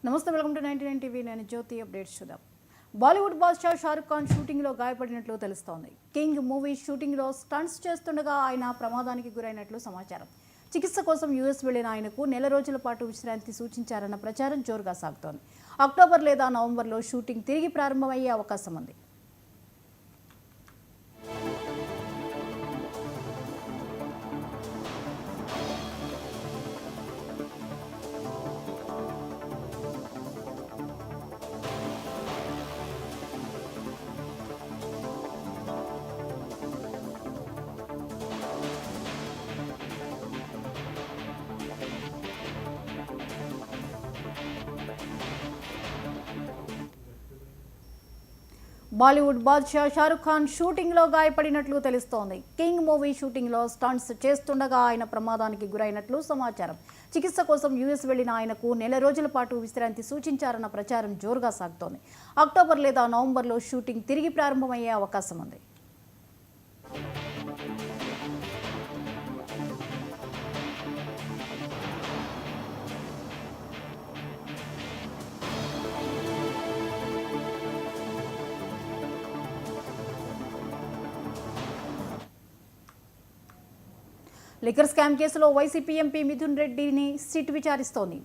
నమస్తే, welcome to 99 TV. నేను జ్యోతి. Updates చూద్దాం. బాలీవుడ్ బాద్షా షారుఖ్ ఖాన్ షూటింగ్లో గాయపడినట్లు తెలుస్తోంది. కింగ్ మూవీ షూటింగ్లో స్టంట్స్ చేస్తుండగా ఆయన ప్రమాదానికి గురైనట్లు సమాచారం. చికిత్స కోసం యూఎస్ వెళ్లిన ఆయనకు నెల రోజుల పాటు విశ్రాంతి సూచించారన్న ప్రచారం జోరుగా సాగుతోంది. అక్టోబర్ లేదా నవంబర్లో షూటింగ్ తిరిగి ప్రారంభమయ్యే అవకాశం ఉంది. బాలీవుడ్ బాద్షా షారుఖ్ ఖాన్ షూటింగ్లో గాయపడినట్లు తెలుస్తోంది. కింగ్ మూవీ షూటింగ్లో స్టంట్స్ చేస్తుండగా ఆయన ప్రమాదానికి గురైనట్లు సమాచారం. చికిత్స కోసం యూఎస్ వెళ్లిన ఆయనకు నెల రోజుల పాటు విశ్రాంతి సూచించారన్న ప్రచారం జోరుగా సాగుతోంది. అక్టోబర్ లేదా నవంబర్లో షూటింగ్ తిరిగి ప్రారంభమయ్యే అవకాశం ఉంది. లిక్కర్ స్కామ్ కేసులో వైసీపీ ఎంపీ మిథున్ రెడ్డిని సిట్ విచారిస్తోంది.